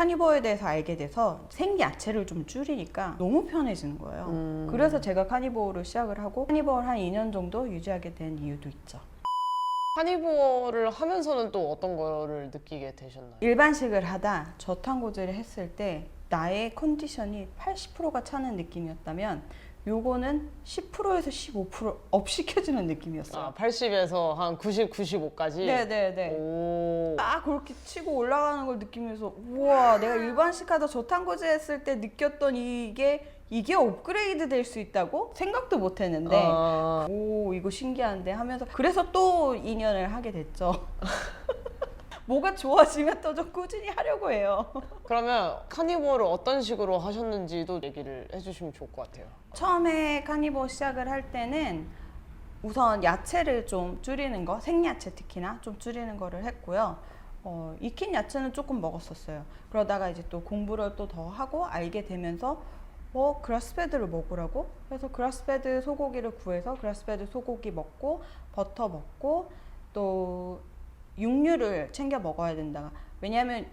카니버에 대해서 알게 돼서 생야채를 좀 줄이니까 너무 편해지는 거예요. 그래서 제가 카니버를 시작을 하고 카니버를 한 2년 정도 유지하게 된 이유도 있죠. 카니버를 하면서는 또 어떤 거를 느끼게 되셨나요? 일반식을 하다 저탄고지를 했을 때 나의 컨디션이 80%가 차는 느낌이었다면 요거는 10%에서 15% 업시켜주는 느낌이었어요. 80에서 한 90, 95까지? 네네네. 오. 딱 그렇게 치고 올라가는 걸 느끼면서 우와, 내가 일반식 하다 저탄고지 했을 때 느꼈던 이게 업그레이드 될 수 있다고 생각도 못 했는데 오, 이거 신기한데 하면서 그래서 또 2년을 하게 됐죠. 뭐가 좋아지면 또 좀 꾸준히 하려고 해요. 그러면 카니버를 어떤 식으로 하셨는지도 얘기를 해주시면 좋을 것 같아요. 처음에 카니버 시작을 할 때는 우선 야채를 좀 줄이는 거, 생야채 특히나 좀 줄이는 거를 했고요. 익힌 야채는 조금 먹었었어요. 그러다가 이제 또 공부를 또 더 하고 알게 되면서 그라스페드를 먹으라고? 그래서 그라스페드 소고기를 구해서 그라스페드 소고기 먹고 버터 먹고 또 육류를 챙겨 먹어야 된다. 왜냐하면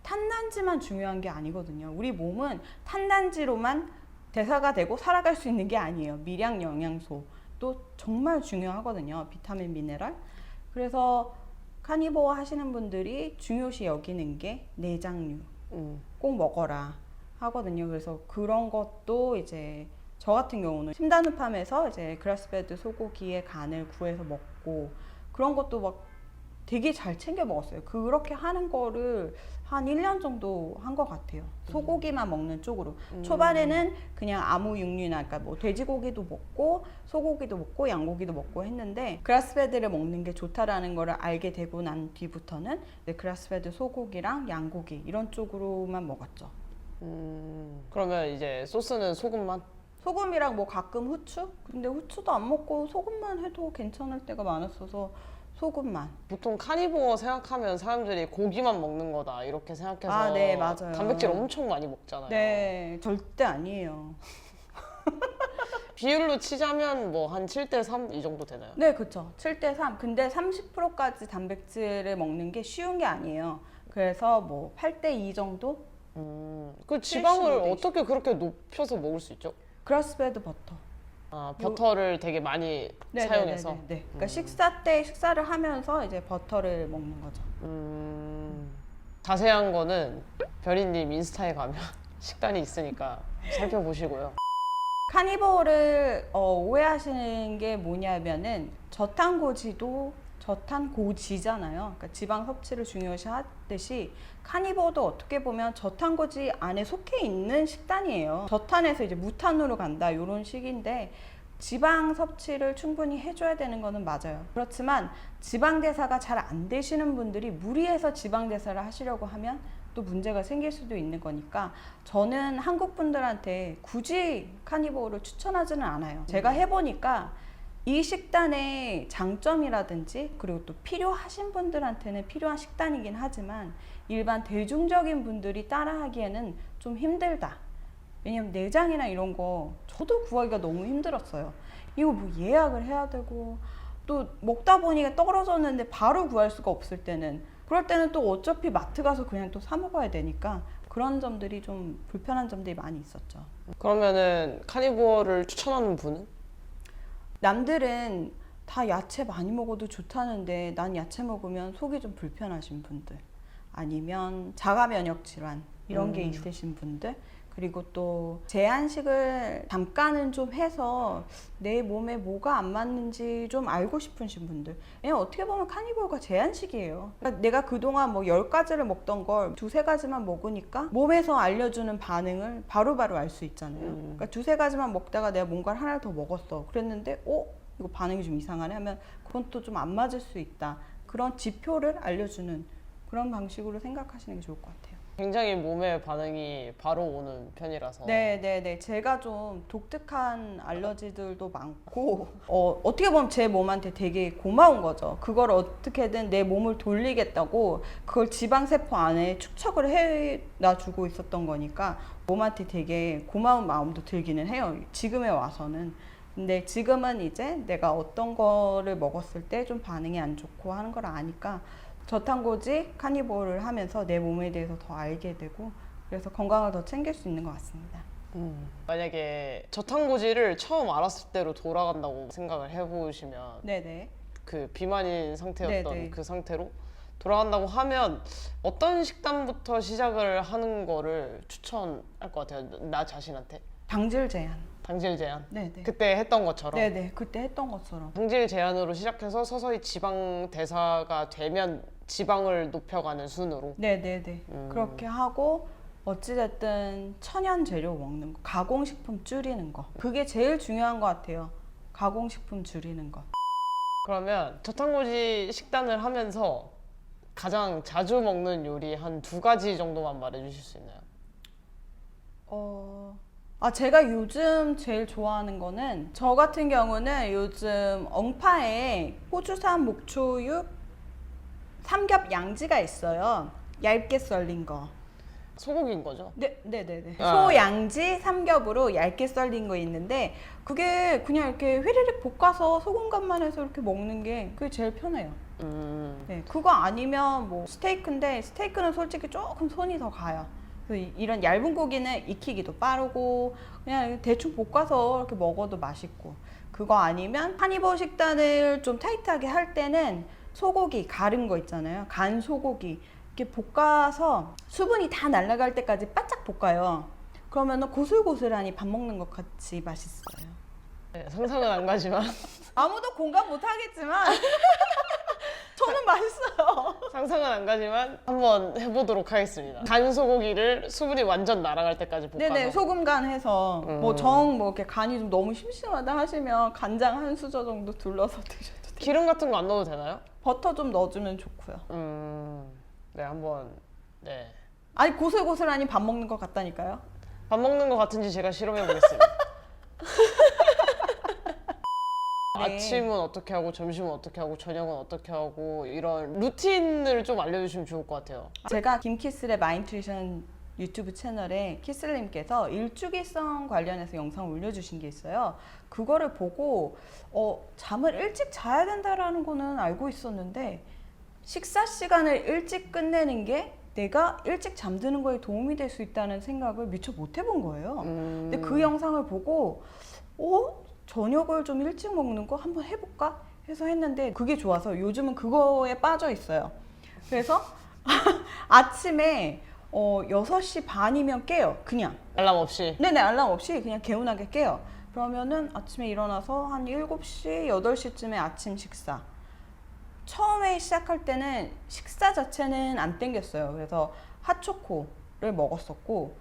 탄단지만 중요한 게 아니거든요. 우리 몸은 탄단지로만 대사가 되고 살아갈 수 있는 게 아니에요. 미량 영양소도 정말 중요하거든요. 비타민, 미네랄. 그래서 카니버어 하시는 분들이 중요시 여기는 게 내장류 꼭 먹어라 하거든요. 그래서 그런 것도 이제 저 같은 경우는 심단후팜에서 이제 그라스페드 소고기의 간을 구해서 먹고 그런 것도 막 되게 잘 챙겨 먹었어요. 그렇게 하는 거를 한 1년 정도 한 것 같아요. 소고기만 먹는 쪽으로. 초반에는 그냥 아무 육류나, 그러니까 뭐 돼지고기도 먹고, 소고기도 먹고, 양고기도 먹고 했는데, 그라스페드를 먹는 게 좋다라는 거를 알게 되고 난 뒤부터는 그라스페드 소고기랑 양고기 이런 쪽으로만 먹었죠. 그러면 이제 소스는 소금만? 소금이랑 뭐 가끔 후추? 근데 후추도 안 먹고 소금만 해도 괜찮을 때가 많았어서 소금만. 보통 카니버어 생각하면 사람들이 고기만 먹는 거다 이렇게 생각해서 네, 맞아요. 단백질 엄청 많이 먹잖아요. 네, 절대 아니에요. 비율로 치자면 뭐 한 7대 3 이 정도 되나요? 네, 그렇죠. 7대 3. 근데 30%까지 단백질을 먹는 게 쉬운 게 아니에요. 그래서 뭐 8대 2 정도? 그 지방을 75대 20. 어떻게 그렇게 높여서 먹을 수 있죠? 그라스페드 버터. 버터를 되게 많이 사용해서. 네. 그러니까 식사 때 식사를 하면서 이제 버터를 먹는 거죠. 자세한 거는 별이님 인스타에 가면 식단이 있으니까 살펴보시고요. 카니버를 오해하시는 게 뭐냐면은 저탄고지잖아요. 그러니까 지방 섭취를 중요시 하듯이 카니버도 어떻게 보면 저탄고지 안에 속해 있는 식단이에요. 저탄에서 이제 무탄으로 간다 이런 식인데 지방 섭취를 충분히 해줘야 되는 거는 맞아요. 그렇지만 지방 대사가 잘 안 되시는 분들이 무리해서 지방 대사를 하시려고 하면 또 문제가 생길 수도 있는 거니까 저는 한국 분들한테 굳이 카니버를 추천하지는 않아요. 제가 해보니까 이 식단의 장점이라든지 그리고 또 필요하신 분들한테는 필요한 식단이긴 하지만 일반 대중적인 분들이 따라하기에는 좀 힘들다. 왜냐면 내장이나 이런 거 저도 구하기가 너무 힘들었어요. 이거 뭐 예약을 해야 되고 또 먹다 보니까 떨어졌는데 바로 구할 수가 없을 때는 그럴 때는 또 어차피 마트 가서 그냥 또 사 먹어야 되니까 그런 점들이 좀 불편한 점들이 많이 있었죠. 그러면은 카니버어를 추천하는 분은? 남들은 다 야채 많이 먹어도 좋다는데 난 야채 먹으면 속이 좀 불편하신 분들 아니면 자가 면역 질환 이런 게 있으신 분들 그리고 또 제한식을 잠깐은 좀 해서 내 몸에 뭐가 안 맞는지 좀 알고 싶으신 분들. 왜냐면 어떻게 보면 카니버가 제한식이에요. 그러니까 내가 그동안 뭐 10가지를 먹던 걸 2-3가지만 먹으니까 몸에서 알려주는 반응을 바로바로 알 수 있잖아요. 그러니까 2-3가지만 먹다가 내가 뭔가를 하나 더 먹었어. 그랬는데 이거 반응이 좀 이상하네 하면 그건 또 좀 안 맞을 수 있다. 그런 지표를 알려주는 그런 방식으로 생각하시는 게 좋을 것 같아요. 굉장히 몸의 반응이 바로 오는 편이라서. 네네네. 제가 좀 독특한 알러지들도 많고 어떻게 보면 제 몸한테 되게 고마운 거죠. 그걸 어떻게든 내 몸을 돌리겠다고 그걸 지방세포 안에 축적을 해놔주고 있었던 거니까 몸한테 되게 고마운 마음도 들기는 해요. 지금에 와서는. 근데 지금은 이제 내가 어떤 거를 먹었을 때 좀 반응이 안 좋고 하는 걸 아니까 저탄고지 카니볼을 하면서 내 몸에 대해서 더 알게 되고 그래서 건강을 더 챙길 수 있는 것 같습니다. 만약에 저탄고지를 처음 알았을 때로 돌아간다고 생각을 해보시면 네네. 그 비만인 상태였던 네네. 그 상태로 돌아간다고 하면 어떤 식단부터 시작을 하는 거를 추천할 것 같아요? 나 자신한테? 당질 제한. 당질 제한? 네네. 그때 했던 것처럼? 네네. 그때 했던 것처럼. 당질 제한으로 시작해서 서서히 지방 대사가 되면 지방을 높여가는 순으로? 네네네. 그렇게 하고 어찌됐든 천연 재료 먹는 거, 가공식품 줄이는 거. 그게 제일 중요한 것 같아요. 가공식품 줄이는 거. 그러면 저탄고지 식단을 하면서 가장 자주 먹는 요리 한 2가지 정도만 말해주실 수 있나요? 제가 요즘 제일 좋아하는 거는 저 같은 경우는 요즘 엉파에 호주산 목초육 삼겹 양지가 있어요. 얇게 썰린 거. 소고기인 거죠? 네네네. 아. 소 양지 삼겹으로 얇게 썰린 거 있는데 그게 그냥 이렇게 휘리릭 볶아서 소금간만 해서 이렇게 먹는 게 그게 제일 편해요. 네, 그거 아니면 뭐 스테이크인데 스테이크는 솔직히 조금 손이 더 가요. 그래서 이런 얇은 고기는 익히기도 빠르고 그냥 대충 볶아서 이렇게 먹어도 맛있고 그거 아니면 카니볼 식단을 좀 타이트하게 할 때는 소고기 가른 거 있잖아요. 간 소고기 이렇게 볶아서 수분이 다 날아갈 때까지 바짝 볶아요. 그러면은 고슬고슬하니 밥 먹는 것 같이 맛있어요. 네, 상상은 안 가지만 아무도 공감 못 하겠지만 저는 맛있어요. 상상은 안 가지만 한번 해보도록 하겠습니다. 간 소고기를 수분이 완전 날아갈 때까지 볶아서. 네네, 소금 간 해서 뭐 이렇게 간이 좀 너무 심심하다 하시면 간장 한 수저 정도 둘러서 드셔도 돼요. 기름 같은 거 안 넣어도 되나요? 버터 좀 넣어주면 좋고요. 네, 한번. 네. 아니 고슬고슬하니 밥 먹는 것 같다니까요. 밥 먹는 거 같은지 제가 실험해 보겠습니다. 네. 아침은 어떻게 하고 점심은 어떻게 하고 저녁은 어떻게 하고 이런 루틴을 좀 알려주시면 좋을 것 같아요. 제가 김키슬의 마인트리션 유튜브 채널에 키슬님께서 일주기성 관련해서 영상을 올려주신 게 있어요. 그거를 보고 잠을 일찍 자야 된다라는 거는 알고 있었는데 식사 시간을 일찍 끝내는 게 내가 일찍 잠드는 거에 도움이 될 수 있다는 생각을 미처 못 해본 거예요. 근데 그 영상을 보고 저녁을 좀 일찍 먹는 거 한번 해볼까 해서 했는데 그게 좋아서 요즘은 그거에 빠져 있어요. 그래서 아침에 6시 반이면 깨요. 그냥. 알람 없이. 네네, 알람 없이 그냥 개운하게 깨요. 그러면은 아침에 일어나서 한 7시, 8시쯤에 아침 식사. 처음에 시작할 때는 식사 자체는 안 땡겼어요. 그래서 핫초코를 먹었었고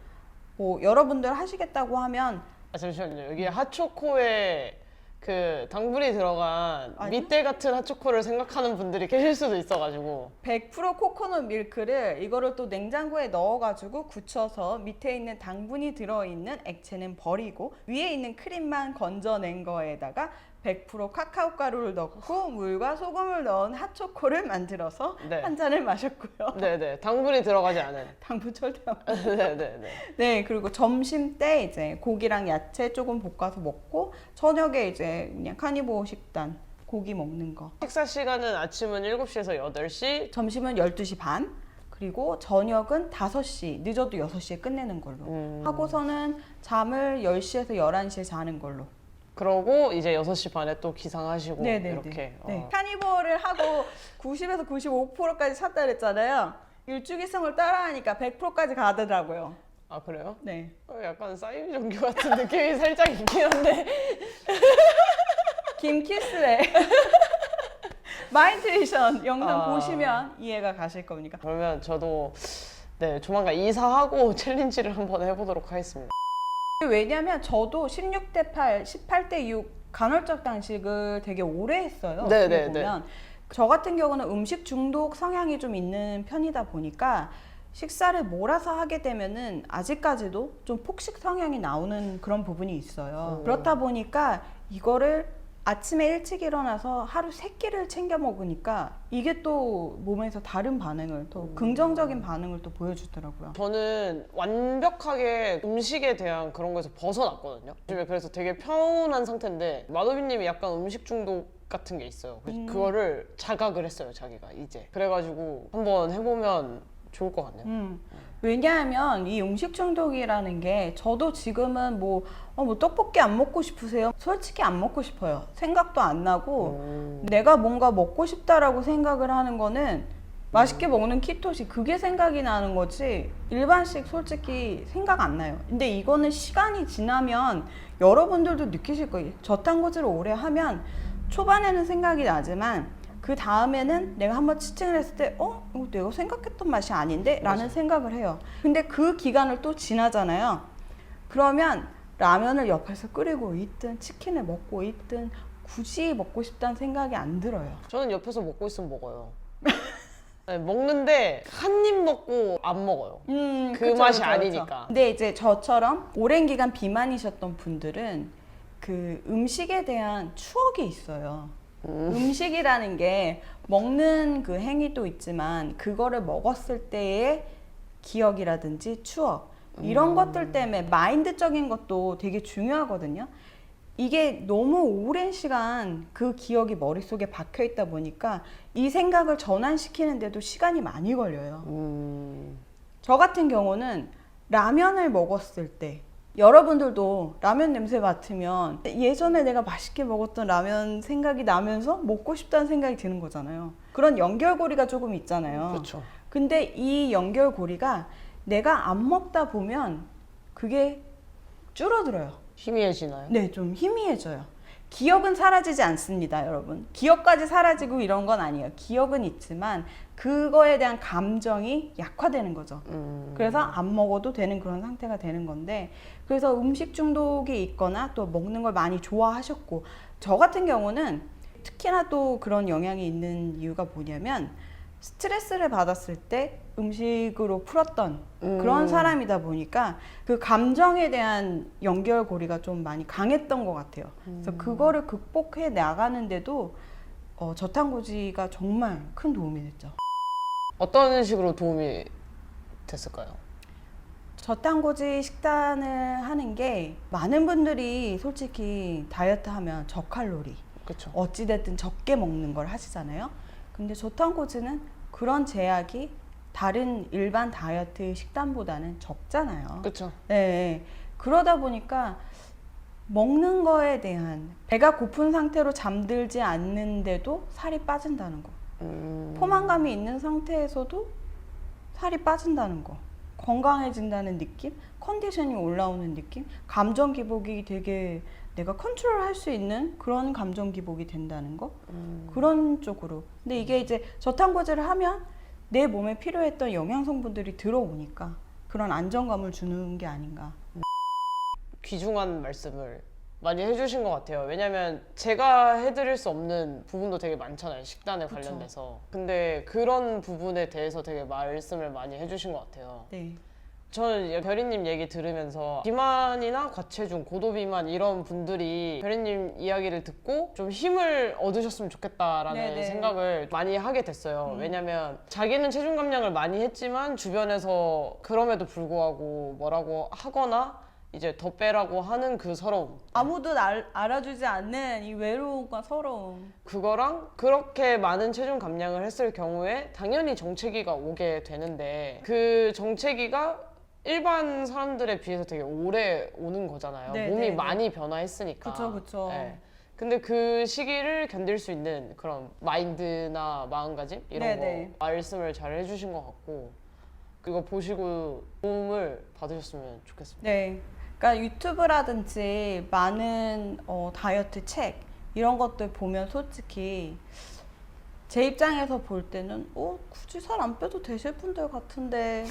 뭐 여러분들 하시겠다고 하면 잠시만요. 여기 핫초코에 그 당분이 들어간 아니요? 밑대 같은 핫초코를 생각하는 분들이 계실 수도 있어가지고 100% 코코넛 밀크를 이거를 또 냉장고에 넣어가지고 굳혀서 밑에 있는 당분이 들어있는 액체는 버리고 위에 있는 크림만 건져낸 거에다가 100% 카카오 가루를 넣고 물과 소금을 넣은 핫초코를 만들어서 네. 한 잔을 마셨고요. 네네 당분이 들어가지 않은. 당분 절대 안 네네네. 네, 그리고 점심 때 이제 고기랑 야채 조금 볶아서 먹고 저녁에 이제 그냥 카니볼 식단 고기 먹는 거. 식사 시간은 아침은 7시에서 8시. 점심은 12시 반. 그리고 저녁은 5시, 늦어도 6시에 끝내는 걸로. 하고서는 잠을 10시에서 11시에 자는 걸로. 그러고 이제 6시 반에 또 기상하시고 네네네. 이렇게. 네. 카니볼을 하고 90에서 95%까지 찼다 그랬잖아요. 일주기성을 따라하니까 100%까지 가더라고요. 아 그래요? 네. 약간 사이비 종교 같은 느낌이 살짝 있긴 한데. 김키스의 마인트리션 영상 아. 보시면 이해가 가실 겁니다. 그러면 저도 네 조만간 이사하고 챌린지를 한번 해보도록 하겠습니다. 왜냐면 저도 16대 8, 18대 6 간헐적 단식을 되게 오래 했어요. 네네네. 어떻게 보면 저 같은 경우는 음식 중독 성향이 좀 있는 편이다 보니까 식사를 몰아서 하게 되면은 아직까지도 좀 폭식 성향이 나오는 그런 부분이 있어요. 그렇다 보니까 이거를 아침에 일찍 일어나서 하루 3끼를 챙겨 먹으니까 이게 또 몸에서 다른 반응을 더 긍정적인 반응을 또 보여주더라고요. 저는 완벽하게 음식에 대한 그런 거에서 벗어났거든요. 요즘에 그래서 되게 평온한 상태인데 마도비님이 약간 음식 중독 같은 게 있어요. 그래서 그거를 자각을 했어요, 자기가 이제. 그래가지고 한번 해보면 좋을 것 같네요. 왜냐하면 이 음식 중독이라는 게 저도 지금은 뭐 떡볶이 안 먹고 싶으세요? 솔직히 안 먹고 싶어요. 생각도 안 나고 내가 뭔가 먹고 싶다라고 생각을 하는 거는 맛있게 먹는 키토시 그게 생각이 나는 거지 일반식 솔직히 생각 안 나요. 근데 이거는 시간이 지나면 여러분들도 느끼실 거예요. 저탄고지를 오래 하면 초반에는 생각이 나지만 그 다음에는 내가 한번 치팅을 했을 때 이거 내가 생각했던 맛이 아닌데? 라는 생각을 해요. 근데 그 기간을 또 지나잖아요. 그러면 라면을 옆에서 끓이고 있든 치킨을 먹고 있든 굳이 먹고 싶다는 생각이 안 들어요. 저는 옆에서 먹고 있으면 먹어요. 네, 먹는데 한 입 먹고 안 먹어요. 그 그쵸, 맛이 그쵸, 아니니까. 그쵸. 근데 이제 저처럼 오랜 기간 비만이셨던 분들은 그 음식에 대한 추억이 있어요. 음식이라는 게 먹는 그 행위도 있지만 그거를 먹었을 때의 기억이라든지 추억 이런 것들 때문에 마인드적인 것도 되게 중요하거든요. 이게 너무 오랜 시간 그 기억이 머릿속에 박혀 있다 보니까 이 생각을 전환시키는데도 시간이 많이 걸려요. 저 같은 경우는 라면을 먹었을 때 여러분들도 라면 냄새 맡으면 예전에 내가 맛있게 먹었던 라면 생각이 나면서 먹고 싶다는 생각이 드는 거잖아요. 그런 연결고리가 조금 있잖아요. 그렇죠. 근데 이 연결고리가 내가 안 먹다 보면 그게 줄어들어요. 희미해지나요? 네, 좀 희미해져요. 기억은 사라지지 않습니다, 여러분. 기억까지 사라지고 이런 건 아니에요. 기억은 있지만 그거에 대한 감정이 약화되는 거죠. 그래서 안 먹어도 되는 그런 상태가 되는 건데 그래서 음식 중독이 있거나 또 먹는 걸 많이 좋아하셨고 저 같은 경우는 특히나 또 그런 영향이 있는 이유가 뭐냐면 스트레스를 받았을 때 음식으로 풀었던 그런 사람이다 보니까 그 감정에 대한 연결고리가 좀 많이 강했던 것 같아요. 그래서 그거를 극복해 나가는데도 저탄고지가 정말 큰 도움이 됐죠. 어떤 식으로 도움이 됐을까요? 저탄고지 식단을 하는 게 많은 분들이 솔직히 다이어트 하면 저칼로리 그렇죠. 어찌됐든 적게 먹는 걸 하시잖아요. 근데 저탄고지는 그런 제약이 다른 일반 다이어트 식단보다는 적잖아요. 그렇죠. 네. 그러다 보니까 먹는 거에 대한 배가 고픈 상태로 잠들지 않는데도 살이 빠진다는 거. 포만감이 있는 상태에서도 살이 빠진다는 거. 건강해진다는 느낌? 컨디션이 올라오는 느낌? 감정 기복이 되게 내가 컨트롤할 수 있는 그런 감정 기복이 된다는 거? 그런 쪽으로. 근데 이게 이제 저탄고지를 하면 내 몸에 필요했던 영양 성분들이 들어오니까 그런 안정감을 주는 게 아닌가. 귀중한 말씀을 많이 해주신 것 같아요. 왜냐면 제가 해드릴 수 없는 부분도 되게 많잖아요. 식단에 그쵸. 관련돼서. 근데 그런 부분에 대해서 되게 말씀을 많이 해주신 것 같아요. 네. 저는 별이님 얘기 들으면서 비만이나 과체중, 고도비만 이런 분들이 별이님 이야기를 듣고 좀 힘을 얻으셨으면 좋겠다라는 네네. 생각을 많이 하게 됐어요. 왜냐면 자기는 체중 감량을 많이 했지만 주변에서 그럼에도 불구하고 뭐라고 하거나 이제 더 빼라고 하는 그 서러움, 아무도 알아주지 않는 이 외로움과 서러움. 그거랑 그렇게 많은 체중 감량을 했을 경우에 당연히 정체기가 오게 되는데 그 정체기가 일반 사람들에 비해서 되게 오래 오는 거잖아요. 네, 몸이 네, 네. 많이 변화했으니까. 그쵸. 네. 근데 그 시기를 견딜 수 있는 그런 마인드나 마음가짐 이런 네, 네. 거 말씀을 잘 해주신 것 같고 그거 보시고 도움을 받으셨으면 좋겠습니다. 네. 그러니까 유튜브라든지 많은 다이어트 책 이런 것들 보면 솔직히 제 입장에서 볼 때는 굳이 살 안 빼도 되실 분들 같은데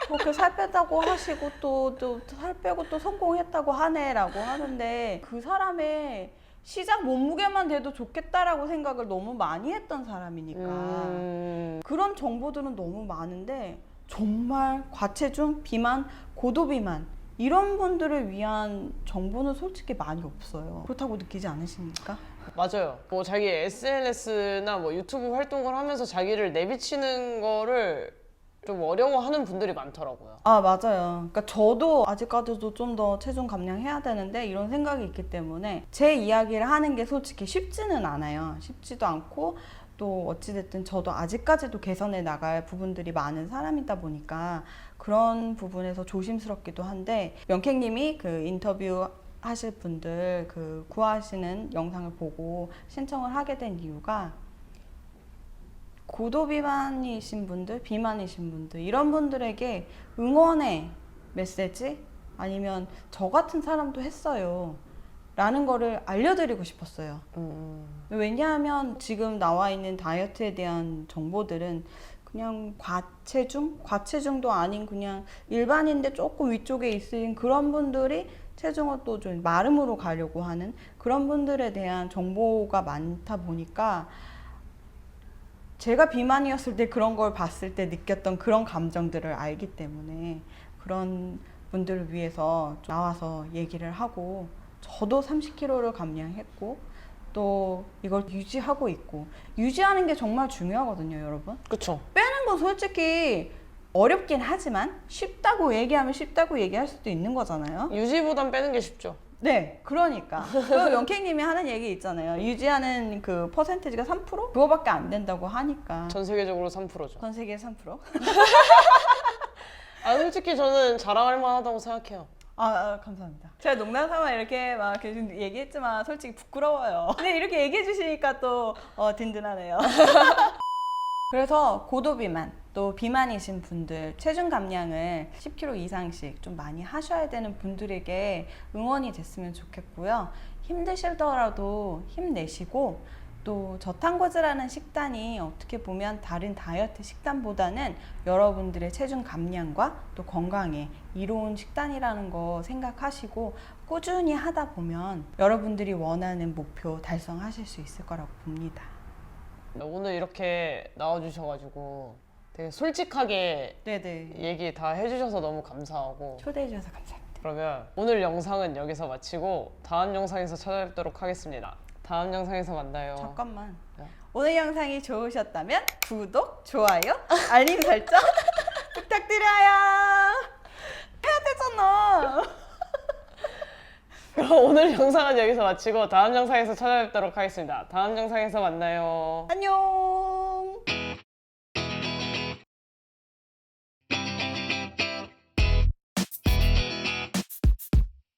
그렇게 살 빼다고 하시고 또 살 빼고 또 성공했다고 하네라고 하는데 그 사람의 시작 몸무게만 돼도 좋겠다라고 생각을 너무 많이 했던 사람이니까 그런 정보들은 너무 많은데 정말 과체중, 비만, 고도비만 이런 분들을 위한 정보는 솔직히 많이 없어요. 그렇다고 느끼지 않으십니까? 맞아요. 뭐 자기 SNS나 뭐 유튜브 활동을 하면서 자기를 내비치는 거를 좀 어려워하는 분들이 많더라고요. 아, 맞아요. 그러니까 저도 아직까지도 좀 더 체중 감량해야 되는데 이런 생각이 있기 때문에 제 이야기를 하는 게 솔직히 쉽지는 않아요. 쉽지도 않고 또 어찌됐든 저도 아직까지도 개선해 나갈 부분들이 많은 사람이다 보니까 그런 부분에서 조심스럽기도 한데 명객님이 그 인터뷰 하실 분들 그 구하시는 영상을 보고 신청을 하게 된 이유가 고도 비만이신 분들, 비만이신 분들 이런 분들에게 응원의 메시지 아니면 저 같은 사람도 했어요 라는 거를 알려드리고 싶었어요. 왜냐하면 지금 나와 있는 다이어트에 대한 정보들은 그냥 과체중도 아닌 그냥 일반인데 조금 위쪽에 있으신 그런 분들이 체중을 또 좀 마름으로 가려고 하는 그런 분들에 대한 정보가 많다 보니까 제가 비만이었을 때 그런 걸 봤을 때 느꼈던 그런 감정들을 알기 때문에 그런 분들을 위해서 나와서 얘기를 하고 저도 30kg를 감량했고 또 이걸 유지하고 있고 유지하는 게 정말 중요하거든요, 여러분. 그쵸? 빼는 건 솔직히 어렵긴 하지만 쉽다고 얘기하면 쉽다고 얘기할 수도 있는 거잖아요. 유지보단 빼는 게 쉽죠. 네, 그러니까. 그 영케이님이 하는 얘기 있잖아요. 유지하는 그 퍼센테이지가 3%? 그거밖에 안 된다고 하니까. 전 세계적으로 3%죠. 전 세계 3%? 아, 솔직히 저는 자랑할 만하다고 생각해요. 감사합니다. 제가 농담 삼아 이렇게 막 계속 얘기했지만 솔직히 부끄러워요. 근데 이렇게 얘기해 주시니까 또 든든하네요. 그래서 고도 비만, 또 비만이신 분들, 체중 감량을 10kg 이상씩 좀 많이 하셔야 되는 분들에게 응원이 됐으면 좋겠고요. 힘드시더라도 힘내시고 또 저탄고지라는 식단이 어떻게 보면 다른 다이어트 식단보다는 여러분들의 체중 감량과 또 건강에 이로운 식단이라는 거 생각하시고 꾸준히 하다 보면 여러분들이 원하는 목표 달성하실 수 있을 거라고 봅니다. 오늘 이렇게 나와주셔가지고 되게 솔직하게 네네. 얘기 다 해주셔서 너무 감사하고, 초대해 주셔서 감사합니다. 그러면 오늘 영상은 여기서 마치고 다음 영상에서 찾아뵙도록 하겠습니다. 다음 영상에서 만나요. 잠깐만. 네. 오늘 영상이 좋으셨다면 구독, 좋아요, 알림 설정 부탁드려요. 해야 되잖아. 그럼 오늘 영상은 여기서 마치고 다음 영상에서 찾아뵙도록 하겠습니다. 다음 영상에서 만나요. 안녕.